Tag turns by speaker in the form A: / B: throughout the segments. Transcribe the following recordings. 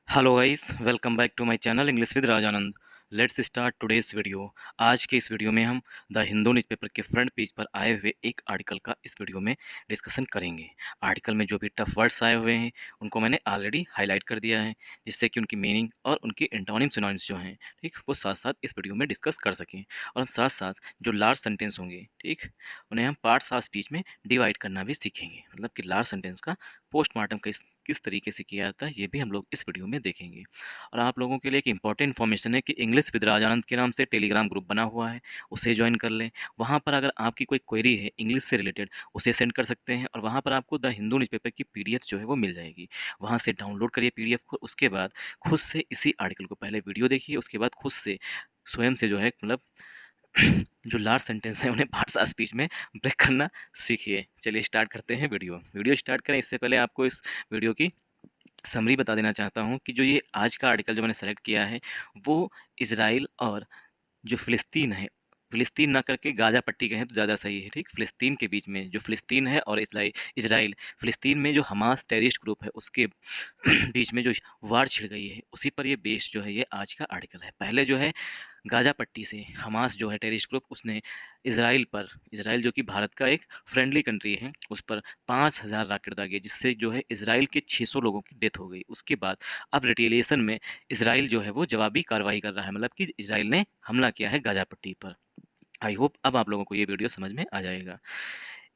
A: Hello guys, welcome back to my channel English with Rajanand. Let's start today's video. आज के इस video में हम द हिंदू न्यूज़पेपर के फ्रंट पेज पर आए हुए एक आर्टिकल का इस वीडियो में डिस्कशन करेंगे। आर्टिकल में जो भी टफ वर्ड्स आए हुए हैं उनको मैंने ऑलरेडी हाईलाइट कर दिया है, जिससे कि उनकी मीनिंग और उनकी एंटोनिम सिनोनिम्स जो हैं, ठीक, वो साथ साथ इस वीडियो में डिस्कस कर सकें। और हम साथ साथ जो लार्ज सेंटेंस होंगे, ठीक, उन्हें हम पार्ट्स ऑफ स्पीच में डिवाइड करना भी सीखेंगे। मतलब कि लार्ज सेंटेंस का पोस्टमार्टम किस तरीके से किया जाता है, ये भी हम लोग इस वीडियो में देखेंगे। और आप लोगों के लिए एक इंपॉर्टेंट इन्फॉर्मेशन है कि इंग्लिश विद राजानंद के नाम से टेलीग्राम ग्रुप बना हुआ है, उसे ज्वाइन कर लें। वहाँ पर अगर आपकी कोई क्वेरी है इंग्लिश से रिलेटेड, उसे सेंड कर सकते हैं और वहाँ पर आपको द हिंदू न्यूज़पेपर की पीडीएफ जो है वो मिल जाएगी। वहाँ से डाउनलोड करिए पीडीएफ को, उसके बाद खुद से इसी आर्टिकल को पहले वीडियो देखिए, उसके बाद खुद से स्वयं से जो है मतलब जो लार्ज सेंटेंस है उन्हें पार्ट्स ऑफ स्पीच में ब्रेक करना सीखिए। चलिए स्टार्ट करते हैं वीडियो स्टार्ट करें इससे पहले आपको इस वीडियो की समरी बता देना चाहता हूँ कि जो ये आज का आर्टिकल जो मैंने सेलेक्ट किया है वो इज़राइल और जो फ़िलिस्तीन है, फ़िलिस्तीन ना करके गाज़ा पट्टी कहें तो ज़्यादा सही है, ठीक? फ़िलिस्तीन के बीच में जो फ़िलिस्तीन है और इज़राइल, फ़िलिस्तीन में जो हमास टेररिस्ट ग्रुप है उसके बीच में जो वार छिड़ गई है, उसी पर ये बेस्ड जो है ये आज का आर्टिकल है। पहले जो है गाज़ा पट्टी से हमास जो है टेररिस्ट ग्रुप, उसने इज़राइल जो कि भारत का एक फ्रेंडली कंट्री है, उस पर 5,000 रॉकेट दागे, जिससे जो है इज़राइल के 600 लोगों की डेथ हो गई। उसके बाद अब रिटेलिएशन में इज़राइल जो है वो जवाबी कार्रवाई कर रहा है, मतलब कि इज़राइल ने हमला किया है गाज़ा पट्टी पर। आई होप अब आप लोगों को ये वीडियो समझ में आ जाएगा।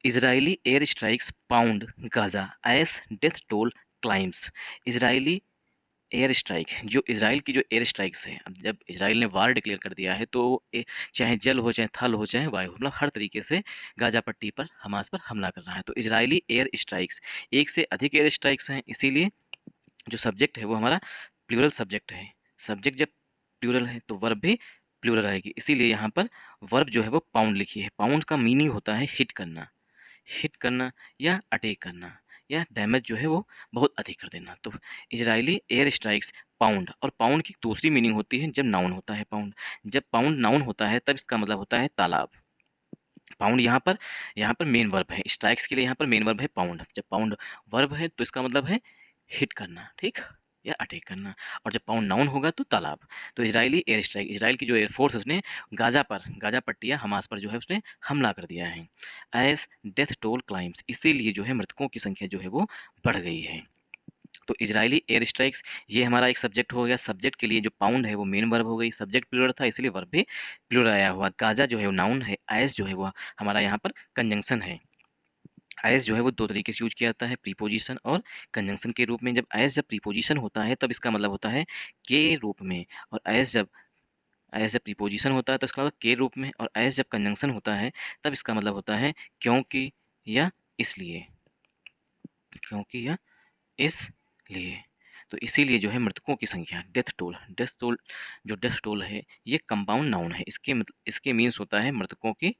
A: Israeli air strikes pound Gaza as death toll climbs. Israeli air strike, जो इज़राइल की जो एयर स्ट्राइक्स हैं, अब जब इज़राइल ने वार डिक्लेयर कर दिया है तो चाहे जल हो, चाहे थल हो, चाहे वायु, मतलब हर तरीके से गाज़ा पट्टी पर हमास पर हमला कर रहा है। तो इज़राइली एयर स्ट्राइक्स, एक से अधिक एयर स्ट्राइक्स हैं, इसीलिए जो सब्जेक्ट है वो हमारा प्लूरल सब्जेक्ट है। सब्जेक्ट जब प्लूरल है तो वर्ब भी प्लूरल आएगी, इसीलिए यहाँ पर वर्ब जो है वो पाउंड लिखी है। पाउंड का मीनिंग होता है हिट करना या अटैक करना या डैमेज जो है वो बहुत अधिक कर देना। तो इजरायली एयर स्ट्राइक्स पाउंड, और पाउंड की दूसरी मीनिंग होती है जब नाउन होता है पाउंड। जब पाउंड नाउन होता है तब इसका मतलब होता है तालाब। पाउंड यहाँ पर मेन वर्ब है, स्ट्राइक्स के लिए यहाँ पर मेन वर्ब है पाउंड। जब पाउंड वर्ब है तो इसका मतलब है हिट करना, ठीक, या अटैक करना। और जब पाउंड नाउन होगा तो तालाब। तो इजरायली एयर स्ट्राइक, इजराइल की जो एयरफोर्स उसने गाज़ा पट्टी या हमास पर जो है उसने हमला कर दिया है। एज डेथ टोल क्लाइम्स, इसीलिए जो है मृतकों की संख्या जो है वो बढ़ गई है। तो इजरायली एयर स्ट्राइक्स, ये हमारा एक सब्जेक्ट हो गया। सब्जेक्ट के लिए जो पाउंड है वो मेन वर्ब हो गई, सब्जेक्ट प्लूरल था इसलिए वर्ब भी प्लूरल आया हुआ। गाजा जो है वो नाउन है, एज जो है वो हमारा यहाँ पर कंजंक्शन है। एज जो है वो दो तरीके से यूज किया जाता है, प्रीपोजिशन और कंजंक्शन के रूप में। जब प्रीपोजिशन होता है तब इसका मतलब होता है के रूप में, और एज जब प्रीपोजिशन होता है तो इसका मतलब के रूप में, और एज जब कंजंक्शन होता है तब इसका मतलब होता है क्योंकि या इसलिए, क्योंकि या इसलिए। तो इसीलिए जो है मृतकों की संख्या, डेथ टोल जो डेथ टोल है ये कंपाउंड नाउन है। इसके मीन्स होता है मृतकों की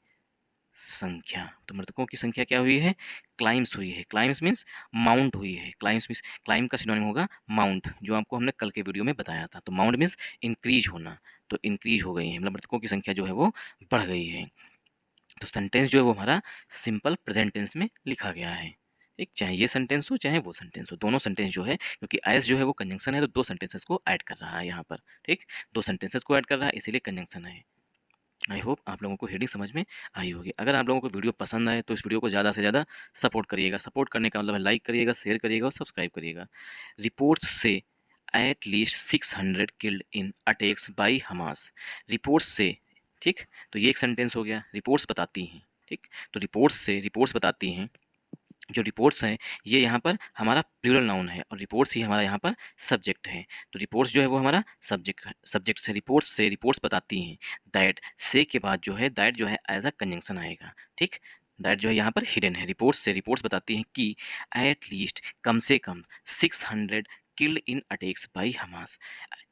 A: संख्या। तो मृतकों की संख्या क्या हुई है? क्लाइम्स हुई है। क्लाइम्स मीन्स माउंट हुई है। क्लाइम्स मीन्स, क्लाइम का सिनोनिम होगा माउंट, जो आपको हमने कल के वीडियो में बताया था। तो माउंट मीन्स इंक्रीज होना, तो इंक्रीज हो गई है, मतलब मृतकों की संख्या जो है वो बढ़ गई है। तो सेंटेंस जो है वो हमारा सिंपल प्रेजेंट टेंस में लिखा गया है, ठीक, चाहे ये सेंटेंस हो चाहे वो सेंटेंस हो, दोनों सेंटेंस जो है, क्योंकि एस जो है वो कंजंक्शन है तो दो सेंटेंसेस को ऐड कर रहा है यहाँ पर, ठीक, दो सेंटेंसेस को ऐड कर रहा है इसीलिए कंजंक्शन है। आई होप आप लोगों को हेडिंग समझ में आई होगी। अगर आप लोगों को वीडियो पसंद आए तो इस वीडियो को ज़्यादा से ज़्यादा सपोर्ट करिएगा। सपोर्ट करने का मतलब है लाइक करिएगा, शेयर करिएगा और सब्सक्राइब करिएगा। रिपोर्ट्स से at least 600 killed in attacks by Hamas. Reports से, ठीक, तो ये एक सेंटेंस हो गया, रिपोर्ट्स बताती हैं, ठीक, तो रिपोर्ट्स बताती हैं। जो रिपोर्ट्स हैं ये यहाँ पर हमारा प्लूरल नाउन है और रिपोर्ट्स ही हमारा यहाँ पर सब्जेक्ट है। तो रिपोर्ट्स जो है वो हमारा सब्जेक्ट से रिपोर्ट्स बताती हैं। दैट से के बाद जो है दैट जो है एज अ कंजंक्शन आएगा, ठीक, दैट जो है यहाँ पर हिडन है। रिपोर्ट्स बताती हैं कि एट लीस्ट कम से कम 600 killed in attacks by Hamas.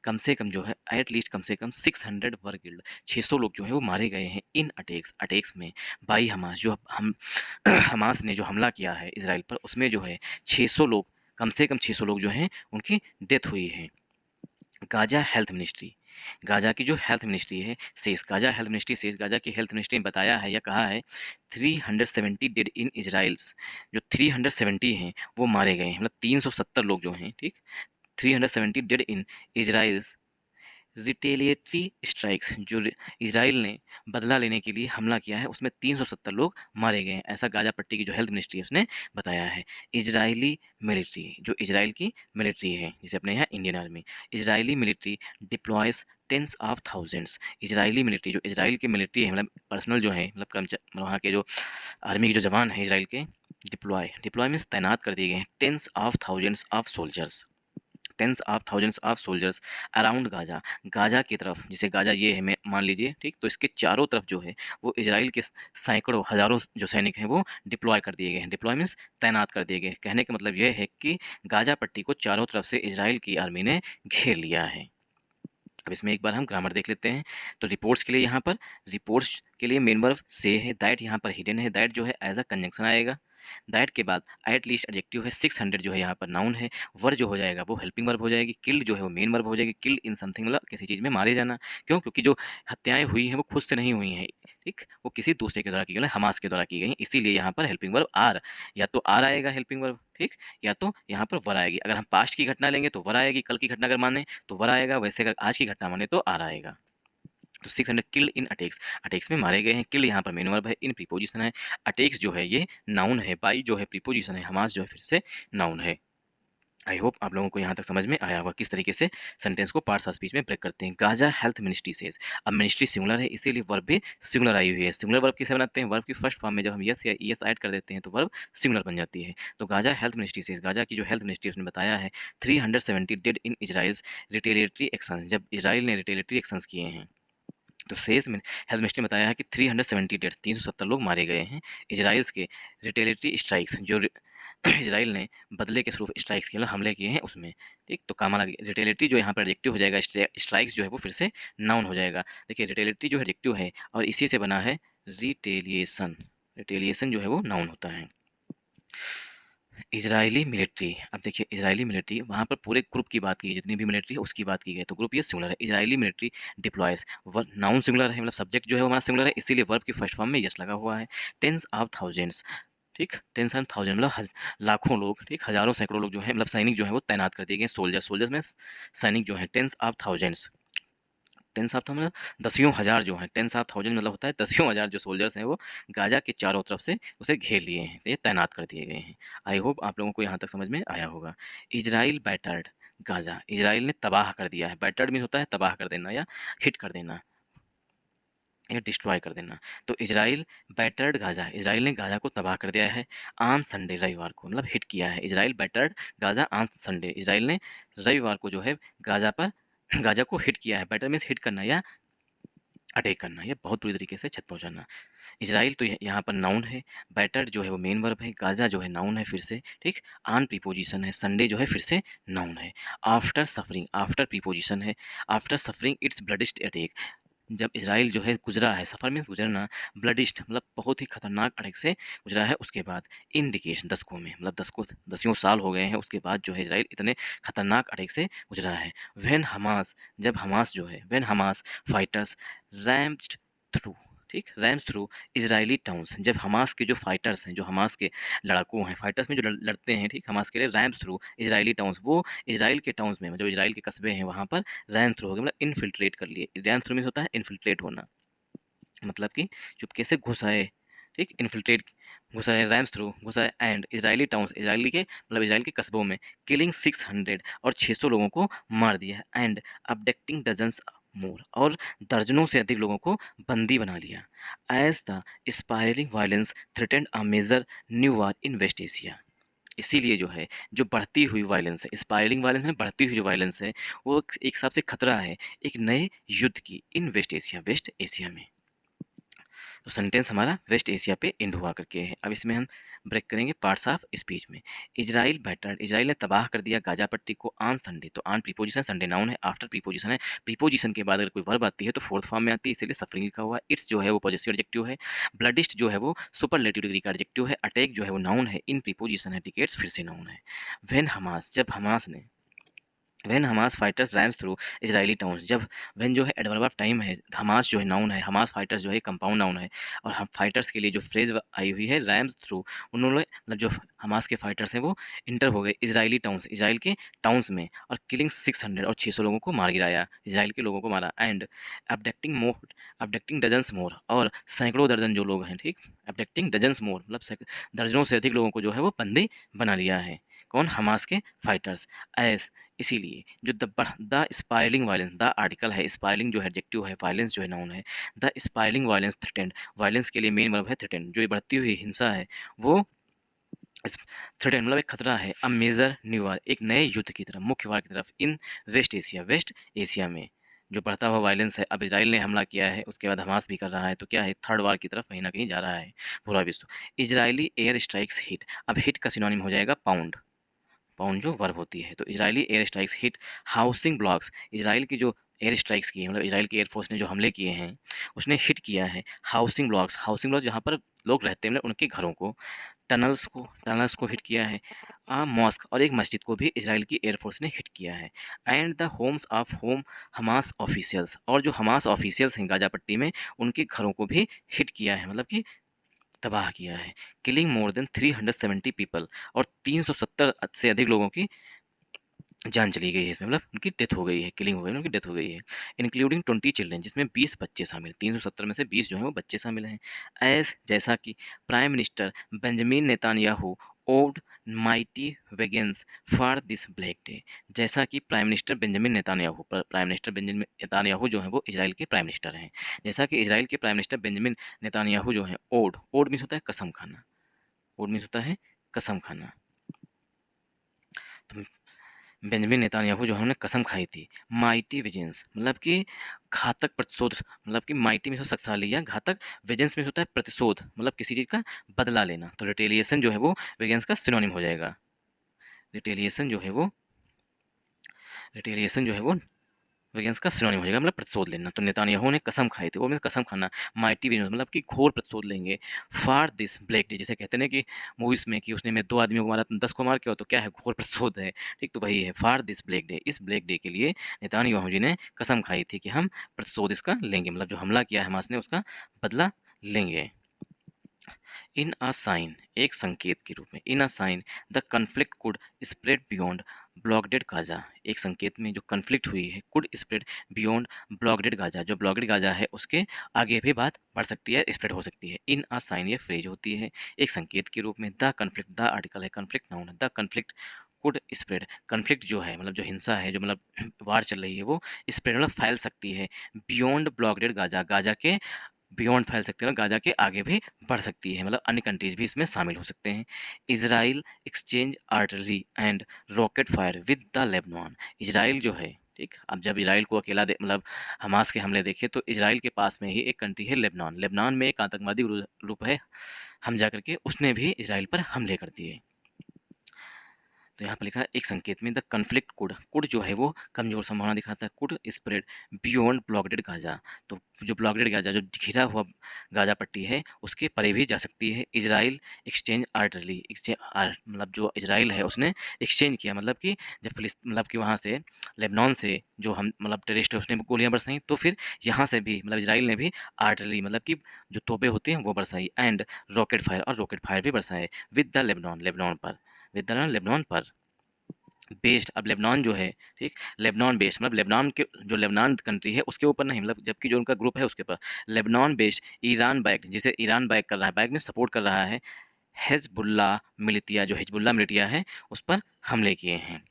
A: कम से कम जो है एट लीस्ट कम से कम 600 वर किल्ड, 600 लोग जो है वो मारे गए हैं इन अटैक्स में, बाई हमास, जो हम हमास ने जो हमला किया है इसराइल पर, उसमें जो है 600 लोग, कम से कम 600 लोग जो हैं उनकी डेथ हुई है। गाजा हेल्थ मिनिस्ट्री, गाजा की जो हेल्थ मिनिस्ट्री है शेष गाजा की हेल्थ मिनिस्ट्री ने बताया है या कहा है 370 डेड इन इजराइल्स, जो 370 हैं वो मारे गए हैं, मतलब 370 लोग जो हैं, ठीक, 370 डेड इन इजराइल रिटेलिएटरी स्ट्राइक्स, जो इजराइल ने बदला लेने के लिए हमला किया है उसमें 370 लोग मारे गए हैं, ऐसा गाजा पट्टी की जो हेल्थ मिनिस्ट्री है उसने बताया है। इजरायली मिलिट्री, जो इजराइल की मिलिट्री है जिसे अपने यहाँ Indian army, Israeli military deploys tens of thousands, Israeli military, जो इजराइल की मिलिट्री है, मतलब पर्सनल जो है, मतलब कर्मचारी वहाँ के जो आर्मी के जो जवान हैं इजराइल के, डिप्लॉय मीन्स तैनात कर दिए गए हैं, tens of thousands of soldiers, tens of thousands of soldiers around Gaza, Gaza की तरफ, जिसे गाजा ये है मान लीजिए, ठीक, तो इसके चारों तरफ जो है वो इजराइल के सैकड़ों हजारों जो सैनिक हैं वो डिप्लॉय कर दिए गए हैं। डिप्लॉय मीन्स तैनात कर दिए गए। कहने का मतलब ये है कि गाजा पट्टी को चारों तरफ से इजराइल की आर्मी ने घेर लिया है। अब इसमें एक बार हम ग्रामर देख लेते हैं। तो रिपोर्ट्स के लिए यहाँ पर, रिपोर्ट्स के लिए मेन वर्ब से है, दैट यहाँ पर हिडन है, दैट जो है एज अ कंजंक्शन आएगा। दैट के बाद एट लीस्ट एडजेक्टिव है, 600 जो है यहाँ पर नाउन है, वर्ब जो हो जाएगा वो हेल्पिंग वर्ब हो जाएगी, किल्ड जो है वो मेन वर्ब हो जाएगी, किल्ड इन समथिंग मतलब किसी चीज़ में मारे जाना। क्यों? क्योंकि जो हत्याएं हुई हैं वो खुद से नहीं हुई हैं, ठीक, वो किसी दूसरे के द्वारा की गई, हमास के द्वारा की गई, इसीलिए यहाँ पर हेल्पिंग वर्ब आर, या तो आर आएगा हेल्पिंग वर्ब, ठीक, या तो यहाँ पर वर आएगी। अगर हम पास्ट की घटना लेंगे तो वर आएगी, कल की घटना अगर माने तो वर आएगा, वैसे अगर आज की घटना माने तो आर आएगा। तो 600 किल्ड इन अटैक्स, अटैक्स में मारे गए हैं, किल यहाँ पर मेन वर्ब है, इन प्रीपोजिशन है, अटैक्स जो है ये नाउन है, बाई जो है प्रीपोजिशन है, हमास जो है फिर से नाउन है। आई होप आप लोगों को यहाँ तक समझ में आया होगा किस तरीके से सेंटेंस को पार्ट्स ऑफ स्पीच में ब्रेक करते हैं। गाजा हेल्थ मिनिस्ट्री सेज, अब मिनिस्ट्री सिंगुलर है इसीलिए वर्ब भी सिंगुलर आई हुई है। सिंगुलर वर्ब किसे बनाते हैं? वर्ब की फर्स्ट फॉर्म में जब हम यस या ईएस ऐड कर देते हैं तो वर्ब सिंगुलर बन जाती है। तो Gaza health ministry says, Gaza की जो हेल्थ मिनिस्ट्री उसने बताया है 370 डेड इन इजराइल्स रिटेलिएटरी एक्शन, जब इजराइल ने रिटेलिएटरी एक्शंस किए हैं। तो सेज में हेल्थ मिनिस्ट्री ने बताया है कि 370 डेड, 370 लोग मारे गए हैं इजराइल्स के रिटेलिएटरी स्ट्राइक्स, जो इजराइल ने बदले के स्वरूप स्ट्राइक्स किए, मतलब हमले किए हैं उसमें, ठीक। तो काम लगा रिटेलिएटरी जो यहाँ पर एडजेक्टिव हो जाएगा, स्ट्राइक्स जो है वो फिर से नाउन हो जाएगा। देखिए रिटेलिएटरी जो एडजेक्टिव है और इसी से बना है रिटेलिएशन, रिटेलिएशन जो है वो नाउन होता है। इजरायली मिलिट्री, अब देखिए इजरायली मिलिट्री, वहाँ पर पूरे ग्रुप की बात की है, जितनी भी मिलिट्री है उसकी बात की गई, तो ग्रुप ये सिंगुलर है। Israeli military deploys, verb noun singular है, मतलब सब्जेक्ट जो है वो हमारा सिंगुलर है, इसीलिए वर्ब की फर्स्ट फॉर्म में यस लगा हुआ है। टेंस ऑफ थाउजेंड्स, ठीक, टेंस एंड थाउजेंड मतलब लाखों लोग, ठीक, हजारों सैकड़ों लोग जो है, मतलब सैनिक जो है वो तैनात कर दिए गए। सोल्जर्स, सोल्जर्स में सैनिक जो है, tens of thousands, tens of था मतलब दसियों हज़ार जो हैं, टेंस ऑफ थाउजेंड मतलब होता है दसियों हज़ार जो सोल्जर्स हैं वो गाजा के चारों तरफ से उसे घेर लिए हैं, ये तैनात कर दिए गए हैं। आई होप आप लोगों को यहाँ तक समझ में आया होगा। इजराइल बैटर्ड गाजा, इजराइल ने तबाह कर दिया है, बैटर्ड मीन होता है तबाह कर देना या हिट कर देना या डिस्ट्रॉय कर देना। तो इजराइल बैटर्ड गाजा, इजराइल ने गाजा को तबाह कर दिया है ऑन संडे, रविवार को, मतलब हिट किया है। Israel battered Gaza on Sunday, Israel ने रविवार को जो है गाजा पर, गाजा को हिट किया है। बैटर मीन्स हिट करना या अटैक करना या बहुत बुरी तरीके से क्षत पहुंचाना। इजराइल तो यहाँ पर नाउन है, बैटर जो है वो मेन वर्ब है, गाजा जो है नाउन है फिर से, ठीक, ऑन प्रीपोजिशन है, संडे जो है फिर से नाउन है। आफ्टर सफरिंग, आफ्टर प्रीपोजिशन है, आफ्टर सफरिंग इट्स ब्लडिस्ट अटैक, जब इजराइल जो है गुजरा है, सफ़र मीन्स गुजरना, ब्लडिस्ट मतलब बहुत ही खतरनाक अटैक से गुजरा है, उसके बाद इंडिकेशन दशकों में, मतलब दसियों साल हो गए हैं उसके बाद जो है इजराइल इतने खतरनाक अटैक से गुजरा है। व्हेन हमास, जब हमास जो है, when Hamas fighters rumped through, ठीक, रैम्स थ्रू इजरायली टाउन्स, जब हमास के जो फाइटर्स हैं, जो हमास के लड़ाकू हैं, फाइटर्स में जो लड़ते हैं, ठीक, हमास के लिए रैम्स थ्रू इजरायली टाउन्स, वो इजराइल के टाउन्स में, जो इजराइल के कस्बे हैं वहाँ पर रैम थ्रू हो गए, मतलब इनफिल्ट्रेट कर लिए। रैम थ्रू मीन्स होता है इनफिल्ट्रेट होना, मतलब कि चुपके से घुस आए, ठीक, इनफिल्ट्रेट, घुस आए, रैम्स थ्रू घुस आए, एंड इजरायली टाउन्स, इजरायली के मतलब इजराइल के कस्बों में, किलिंग 600 और 600 लोगों को मार दिया, एंड अबडक्टिंग डजन्स मोर, और दर्जनों से अधिक लोगों को बंदी बना लिया। As the spiralling violence threatened a major new war in West Asia, इसीलिए जो है जो बढ़ती हुई वायलेंस है, स्पायरलिंग वायलेंस में बढ़ती हुई जो वायलेंस है वो एक हिसाब से खतरा है एक नए युद्ध की इन वेस्ट एशिया, वेस्ट एशिया में। तो सेंटेंस हमारा वेस्ट एशिया पे एंड हुआ करके है। अब इसमें हम ब्रेक करेंगे पार्ट्स ऑफ स्पीच में। इजराइल बैटर्ड, इजराइल ने तबाह कर दिया गाजा पट्टी को ऑन संडे, तो ऑन प्रीपोजिशन, संडे नाउन है, आफ्टर प्रीपोजिशन है, प्रीपोजिशन के बाद अगर कोई वर्ब आती है तो फोर्थ फॉर्म में आती है, इसीलिए सफरिंग लिखा हुआ है। इट्स जो है वो पॉजिटिव एडजेक्टिव है, ब्लडिस्ट जो है वो सुपरलेटिव डिग्री का एडजेक्टिव है, अटैक जो है वो नाउन है, इन प्रीपोजिशन है, डिकेट्स फिर से नाउन है। व्हेन हमास, जब हमास ने when Hamas fighters rams through Israeli towns, जब व्हेन जो है एडवर्ब ऑफ टाइम है, हमास जो है नाउन है, हमास फाइटर्स जो है कंपाउंड नाउन है, और हम फाइटर्स के लिए जो फ्रेज आई हुई है रैम्स थ्रू, उन्होंने मतलब जो हमास के फाइटर्स हैं वो इंटर हो गए इजरायली टाउन्स, इजराइल के टाउन्स में, और किलिंग 600 और 600 लोगों को मार गिराया, इजराइल के लोगों को मारा, एंड अबडक्टिंग डजन्स मोर, और सैकड़ों दर्जन जो लोग हैं, ठीक, अबडक्टिंग डजन्स मोर मतलब दर्जनों से अधिक लोगों को जो है वो बंदी बना लिया है, कौन, हमास के फाइटर्स, एज, इसीलिए जो द स्पायलिंग वायलेंस, द आर्टिकल है, स्पायलिंग जो है एडजेक्टिव है, वायलेंस जो है नाउन है, द स्पायलिंग वायलेंस थ्रेटेंड, वायलेंस के लिए मेन वर्ब है थ्रेटेंड, जो ये बढ़ती हुई हिंसा है वो थ्रेटेंड मतलब एक खतरा है, अ मेजर न्यू वार, एक नए युद्ध की तरफ, मुख्य वार की तरफ, इन वेस्ट एशिया में जो बढ़ता हुआ वायलेंस है, अब इजराइल ने हमला किया है, उसके बाद हमास भी कर रहा है, तो क्या है, थर्ड वार की तरफ कहीं ना कहीं जा रहा है पूरा विश्व। इजरायली एयर स्ट्राइक्स हिट, अब हिट का सिनोनिम हो जाएगा पाउंड, पाउंड जो वर्ब होती है, तो Israeli air strikes hit housing blocks, Israel की जो एयर स्ट्राइक्स की है मतलब इजराइल की एयरफोर्स ने जो हमले किए हैं उसने हिट किया है हाउसिंग ब्लॉक्स जहाँ पर लोग रहते हैं मतलब उनके घरों को, टनल्स को हिट किया है, मॉस्क और एक मस्जिद को भी इजराइल की एयरफोर्स ने हिट किया है, and the homes of home Hamas officials, और जो हमास ऑफिशियल्स हैं गाजा पट्टी में उनके घरों को भी हिट किया है मतलब कि तबाह किया है, किलिंग मोर देन 370 पीपल, और 370 से अधिक लोगों की जान चली गई है इसमें मतलब उनकी डेथ हो गई है, किलिंग हो गई, उनकी डेथ हो गई है, इंक्लूडिंग 20 चिल्ड्रन, जिसमें 20 बच्चे शामिल, 370 में से 20 जो हैं वो बच्चे शामिल हैं, एज जैसा कि prime minister Benjamin Netanyahu vowed mighty vengeance for this black day, जैसा कि प्राइम मिनिस्टर बेंजामिन नेतान्याहू जो है वो इजराइल के प्राइम मिनिस्टर हैं, जैसा कि इजराइल के प्राइम मिनिस्टर बेंजामिन नेतान्याहू जो हैं ओड मीन्स होता है कसम खाना, ओड मीन्स होता है कसम खाना, तो बेंजामिन नेतान्याहू जो है उन्होंने कसम खाई थी, माइटी विजेंस मतलब कि घातक प्रतिशोध, मतलब कि माइटी में से शक्तिशाली या घातक, विजेंस में होता है प्रतिशोध मतलब किसी चीज़ का बदला लेना, तो रिटेलिएशन जो है वो विजेंस का सिनोनिम हो जाएगा, रिटेलिएशन जो है वो रिटेलिएशन जो है वो विजेंस का सिनोनिम हो जाएगा मतलब प्रतिशोध लेना, तो नेतान्याहू ने कसम खाई थी, वो मीन्स कसम खाना, माइटी विजेंस मतलब कि घोर प्रतिशोध लेंगे, फॉर दिस ब्लैक डे, जैसे कहते हैं ना कि मूवीज में कि उसने मैं 2 आदमियों को मारा 10 को मार के, हो तो क्या है, घोर प्रतिशोध है, ठीक, तो वही है फॉर दिस ब्लैक डे, इस ब्लैक डे के लिए नेतान्याहू जी ने कसम खाई थी कि हम प्रतिशोध इसका लेंगे, मतलब जो हमला किया है हमास ने उसका बदला लेंगे, इन अ साइन, एक संकेत के रूप में, in a sign the conflict could spread beyond blockaded Gaza, एक संकेत में जो कन्फ्लिक्ट हुई है could spread beyond blockaded Gaza, जो ब्लॉकडेड गाजा है उसके आगे भी बात बढ़ सकती है, स्प्रेड हो सकती है, इन अ साइन ये फ्रेज होती है एक संकेत के रूप में, द कन्फ्लिक्ट, द आर्टिकल है, कन्फ्लिक्ट नाउन है, the conflict could spread, conflict जो है मतलब जो हिंसा है जो मतलब वार चल रही है वो स्प्रेड मतलब फैल सकती है, बियॉन्ड ब्लॉकडेड गाजा, गाजा के बियॉन्ड फैल सकती है, गाजा के आगे भी बढ़ सकती है, मतलब अन्य कंट्रीज भी इसमें शामिल हो सकते हैं, Israel exchange artillery and rocket fire with the Lebanon, Israel जो है, ठीक, अब जब इजराइल को अकेला मतलब हमास के हमले देखे तो इजराइल के पास में ही एक कंट्री है लेबनान, लेबनान में एक आतंकवादी ग्रुप है हम जा करके उसने भी इजराइल पर हमले कर दिए, तो यहाँ पर लिखा है एक संकेत में द कन्फ्लिक्ट कुड जो है वो कमजोर संभावना दिखाता है, could spread beyond blockaded Gaza, तो जो ब्लॉकडेड गाजा जो घिरा हुआ गाजा पट्टी है उसके परे भी जा सकती है, इजराइल एक्सचेंज आर्टलरी, मतलब जो इजराइल है उसने एक्सचेंज किया मतलब कि जब मतलब कि वहाँ से लेबनान से जो हम मतलब टेररिस्ट है उसने गोलियाँ बरसाई, तो फिर यहाँ से भी मतलब इजराइल ने भी आर्टलरी मतलब कि जो तोपे होते हैं वो बरसाई, एंड रॉकेट फायर और रॉकेट फायर भी बरसाए विद द लेबनान पर, लेबनान पर बेस्ड, अब लेबनान जो है, ठीक, लेबनान बेस्ड मतलब लेबनान के जो लेबनान कंट्री है उसके ऊपर नहीं, मतलब जबकि जो उनका ग्रुप है उसके ऊपर, लेबनान बेस्ड ईरान बैक्ड, जिसे ईरान बैक कर रहा है, बैक में सपोर्ट कर रहा है, हेजबुल्ला मिलिटिया, जो हिजबुल्ला मिलिटिया है उस पर हमले किए हैं,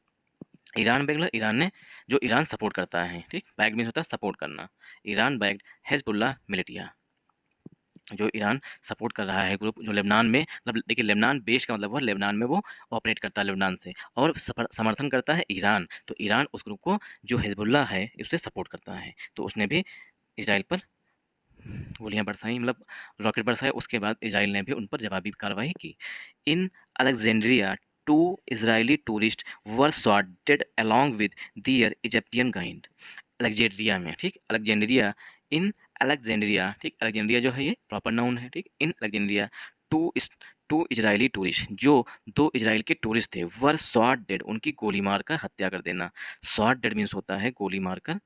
A: ईरान बैक मतलब ईरान ने जो ईरान सपोर्ट करता है, ठीक, बैक मीन्स होता है सपोर्ट करना, ईरान बैक्ड हेजबुल्ला मिलिटिया, जो ईरान सपोर्ट कर रहा है ग्रुप, जो लेबनान में मतलब देखिए लेबनान बेस का मतलब हुआ लेबनान में वो ऑपरेट करता है लेबनान से, और समर्थन करता है ईरान, तो ईरान उस ग्रुप को जो हिजबुल्ला है उससे सपोर्ट करता है, तो उसने भी इसराइल पर गोलियां बरसाई मतलब रॉकेट बरसाए, उसके बाद इसराइल ने भी उन पर जवाबी कार्रवाई की, in Alexandria two Israeli tourist were shot dead along with their Egyptian guide, Alexandria में, ठीक, अलेक्जेंड्रिया, इन अलेक्जेंड्रिया, ठीक, अलेक्जेंड्रिया जो है ये प्रॉपर नाउन है, ठीक, in Alexandria two two Israeli tourist, जो 2 इजराइल के टूरिस्ट थे, वर शॉट डेड, उनकी गोली मारकर हत्या कर देना। शॉट डेड मीन्स होता है गोली मारकर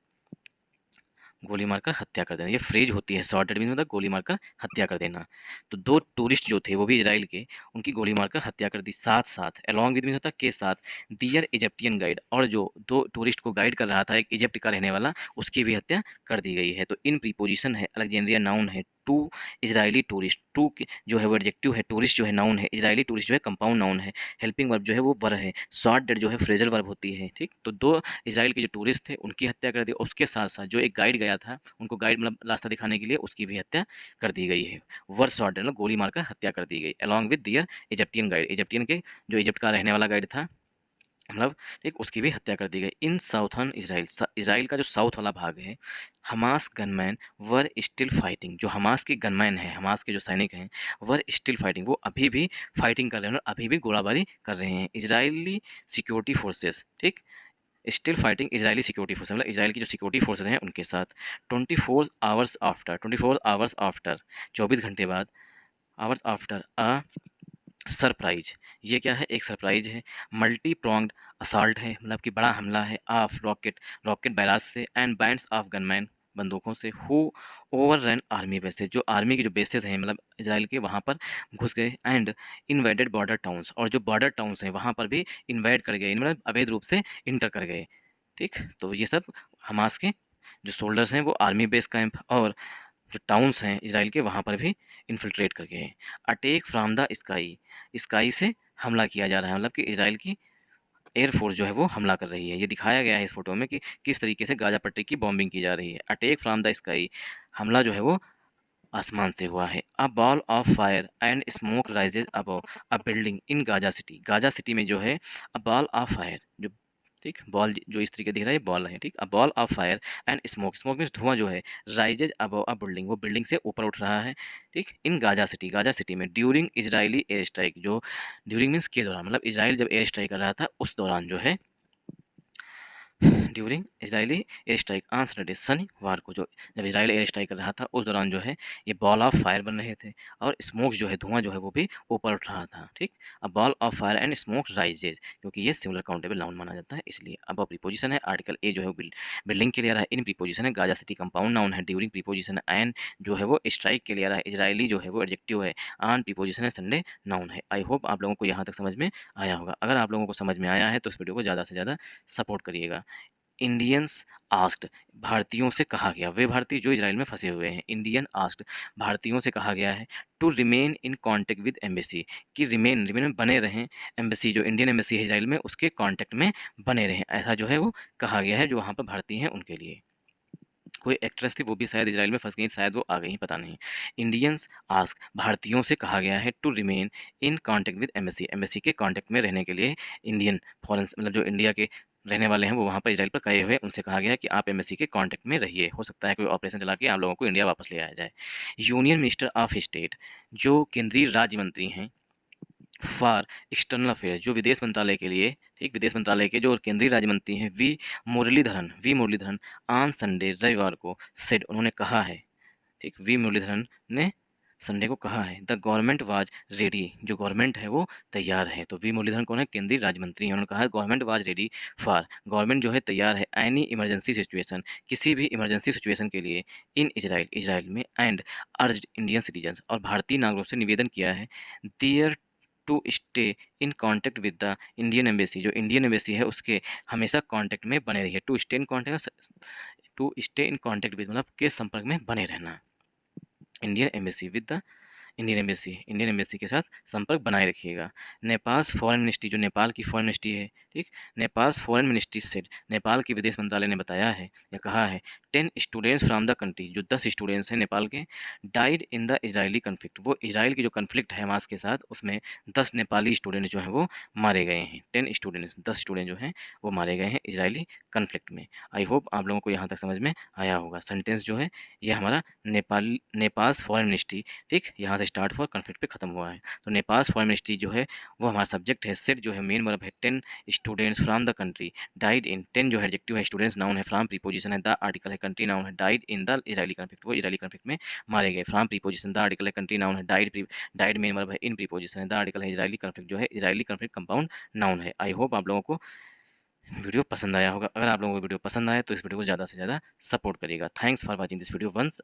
A: हत्या कर देना, ये फ्रेज होती है। शॉट डेड मीन्स मतलब गोली मारकर हत्या कर देना। तो 2 टूरिस्ट जो थे वो भी इजराइल के, उनकी गोली मारकर हत्या कर दी। साथ साथ अलॉन्ग विद मीन्स होता है के साथ, दियर इजिप्टियन गाइड, और जो 2 टूरिस्ट को गाइड कर रहा था एक इजिप्ट का रहने वाला, उसकी भी हत्या कर दी गई है। तो इन प्रीपोजिशन है, अलेक्जेंड्रिया नाउन है, टू इजरायली टूरिस्ट, टू जो है वो एडजेक्टिव है, टूरिस्ट जो है नाउन है, इजरायली टूरिस्ट जो है कंपाउंड नाउन है, हेल्पिंग वर्ब जो है वो वर है, शॉट डेड जो है फ्रेजल वर्ब होती है। ठीक, तो 2 इजराइल के जो टूरिस्ट थे उनकी हत्या कर दी, उसके साथ साथ जो एक गाइड गया था उनको गाइड मतलब रास्ता दिखाने के लिए, उसकी भी हत्या कर दी गई है। वर शॉट डेड मतलब गोली मारकर हत्या कर दी गई, along with their Egyptian guide, Egyptian के जो इजिप्ट का रहने वाला गाइड था मतलब, ठीक, उसकी भी हत्या कर दी गई। इन साउथर्न इसराइल, इसराइल का जो साउथ वाला भाग है, Hamas gunman were still fighting, जो हमास के गनमैन हैं, हमास के जो सैनिक हैं, वर स्टिल फाइटिंग, वो अभी भी फाइटिंग कर रहे हैं और अभी भी गोलाबारी कर रहे हैं। इजरायली सिक्योरिटी फोर्सेस, ठीक, still fighting Israeli security forces मतलब इजराइल की जो सिक्योरिटी फोर्सेस हैं उनके साथ। 24 आवर्स आफ्टर 24 घंटे बाद, आवर्स आफ्टर अ सरप्राइज, ये क्या है, एक सरप्राइज है। मल्टी प्रोंग्ड असाल्ट है मतलब कि बड़ा हमला है, ऑफ रॉकेट बैराज से, एंड बैंड्स ऑफ गनमैन, बंदूकों से, who over run army bases, जो आर्मी के जो बेसेस हैं मतलब इसराइल के, वहाँ पर घुस गए। एंड इन्वेडेड बॉर्डर टाउन्स, और जो बॉर्डर टाउन्स हैं वहाँ पर भी इन्वाइड कर गए, मतलब अवैध रूप से इंटर कर गए। ठीक, तो ये सब हमास के जो सोल्डर्स हैं वो आर्मी बेस कैंप और जो टाउन्स हैं इसराइल के वहाँ पर भी इन्फिल्ट्रेट कर गए हैं। Attack from the sky, sky से हमला किया जा रहा है, मतलब कि इसराइल की एयरफोर्स जो है वो हमला कर रही है। ये दिखाया गया है इस फोटो में कि किस तरीके से गाजा पट्टी की बॉम्बिंग की जा रही है। अटैक फ्रॉम द स्काई, हमला जो है वो आसमान से हुआ है। A ball of fire and smoke rises above a building in Gaza city, Gaza city में जो है अ बॉल ऑफ फायर, जो, ठीक, बॉल जो इस तरीके दिख रहा है ये बॉल है। ठीक, a ball of fire and smoke, smoke means धुआं जो है, राइजेज अबव अ बिल्डिंग, वो बिल्डिंग से ऊपर उठ रहा है। ठीक, इन गाजा सिटी में ड्यूरिंग इजरायली एयर स्ट्राइक, जो ड्यूरिंग मीन्स के दौरान, मतलब इसराइल जब एयर स्ट्राइक कर रहा था उस दौरान जो है, during Israeli air strike on Saturday, शनिवार को जो जब इसराइल एयर स्ट्राइक कर रहा था उस दौरान जो है ये बॉल ऑफ फायर बन रहे थे और स्मोक जो है, धुआं जो है वो भी ऊपर उठ रहा था। ठीक, अब ball of fire and smoke rises, क्योंकि ये सिंगुलर काउंटेबल नाउन माना जाता है इसलिए। अब प्रीपोजिशन है, आर्टिकल ए जो है बिल्डिंग के लिए आ रहा है, इन प्रीपोजिशन है, गाजा सिटी कंपाउंड नाउन है, ड्यूरिंग प्रीपोजिशन है, एंड जो है वो स्ट्राइक के लिए आ रहा है, इसराइली जो है वो एडजेक्टिव है, ऑन प्रीपोजिशन है, संडे नाउन है। आई होप आप लोगों को यहाँ तक समझ में आया होगा। अगर आप लोगों को समझ में आया है तो इस वीडियो को ज़्यादा से ज़्यादा सपोर्ट करिएगा। इंडियंस आस्क्ड, भारतीयों से कहा गया, वे भारतीय जो इजराइल में फंसे हुए हैं, इंडियन आस्क्ड, भारतीयों से कहा गया है, to remain in contact with embassy, कि रिमेन में बने रहें, एम्बेसी जो इंडियन एम्बेसी है इजराइल में उसके कांटेक्ट में बने रहें, ऐसा जो है वो कहा गया है जो वहाँ पर भारतीय हैं उनके लिए। कोई एक्ट्रेस थी वो भी शायद इजराइल में फंस गई, शायद वो आ गई, पता नहीं। इंडियंस आस्क, भारतीयों से कहा गया है, to remain in contact with embassy, embassy के कांटेक्ट में रहने के लिए, इंडियन फॉरेन मतलब जो इंडिया के रहने वाले हैं वो वहाँ पर इजराइल पर गए हुए, उनसे कहा गया है कि आप एम्बेसी के कांटेक्ट में रहिए, हो सकता है कोई ऑपरेशन चला के आप लोगों को इंडिया वापस ले आया जाए। यूनियन मिनिस्टर ऑफ स्टेट, जो केंद्रीय राज्य मंत्री हैं, फॉर एक्सटर्नल अफेयर, जो विदेश मंत्रालय के लिए, ठीक, विदेश मंत्रालय के जो केंद्रीय राज्य मंत्री हैं, वी मुरलीधरन ऑन संडे, रविवार को, सेड, उन्होंने कहा है, ठीक, वी मुरलीधरन ने संडे को कहा है, द गवर्नमेंट वाज रेडी, जो गवर्नमेंट है वो तैयार है। तो वी मुरलीधरन कौन है, केंद्रीय राज्य मंत्री हैं, उन्होंने कहा है government was ready for, government जो है तैयार है, एनी इमरजेंसी सिचुएशन, किसी भी इमरजेंसी सिचुएशन के लिए, इन इजराइल, इजराइल में, एंड अर्ज इंडियन सिटीजन, और भारतीय नागरिकों से निवेदन किया है, there to stay in contact with the Indian embassy, जो इंडियन एम्बेसी है उसके हमेशा कांटेक्ट में बने रहिए, to stay in contact, to stay in contact with मतलब के संपर्क में बने रहना, Indian embassy with the Indian embassy के साथ संपर्क बनाए रखिएगा। नेपाल फॉरेन मिनिस्ट्री, जो नेपाल की फॉरेन मिनिस्ट्री है, ठीक, Nepal foreign ministry said, Nepal की विदेश मंत्रालय ने बताया है या कहा है, 10 स्टूडेंट्स फ्रॉम द कंट्री, जो 10 स्टूडेंट्स हैं नेपाल के, died in the Israeli conflict, वो इजराइल की जो कन्फ्लिक्ट है हमास के साथ उसमें 10 नेपाली स्टूडेंट्स जो हैं वो मारे गए हैं। 10 स्टूडेंट्स, 10 स्टूडेंट जो हैं वो मारे गए हैं इजरायली कन्फ्लिक्ट में। आई होप आप लोगों को यहाँ तक समझ में आया होगा। सेंटेंस जो है ये हमारा नेपाल फॉरेन मिनिस्ट्री, ठीक, यहाँ से द स्टार्ट फॉर कॉन्फ्लिक्ट पे खत्म हुआ है। तो नेपाल फॉरेन मिनिस्ट्री जो है वो हमारा सब्जेक्ट है। सेट जो है मेन वर्ब है 10 students from the country, died in 10 जो है एडजेक्टिव है, स्टूडेंट्स नाउन है, फ्रॉम प्रीपोजिशन है, द आर्टिकल है, कंट्री नाउन है, died in the Israeli conflict, वो इजरायली कॉन्फ्लिक्ट में मारे गए। फ्रॉम प्रीपोजिशन द आर्टिकल है, कंट्री नाउन है, डाइड मेन वर्ब है, इन प्रीपोजिशन है, द आर्टिकल है, इजरायली कॉन्फ्लिक्ट जो है इजरायली कॉन्फ्लिक्ट कंपाउंड नाउन है। आई होप आप लोगों को वीडियो पसंद आया होगा। अगर आप लोगों को वीडियो पसंद आए तो इस वीडियो को ज़्यादा से ज़्यादा सपोर्ट करिएगा। Thanks for watching this video once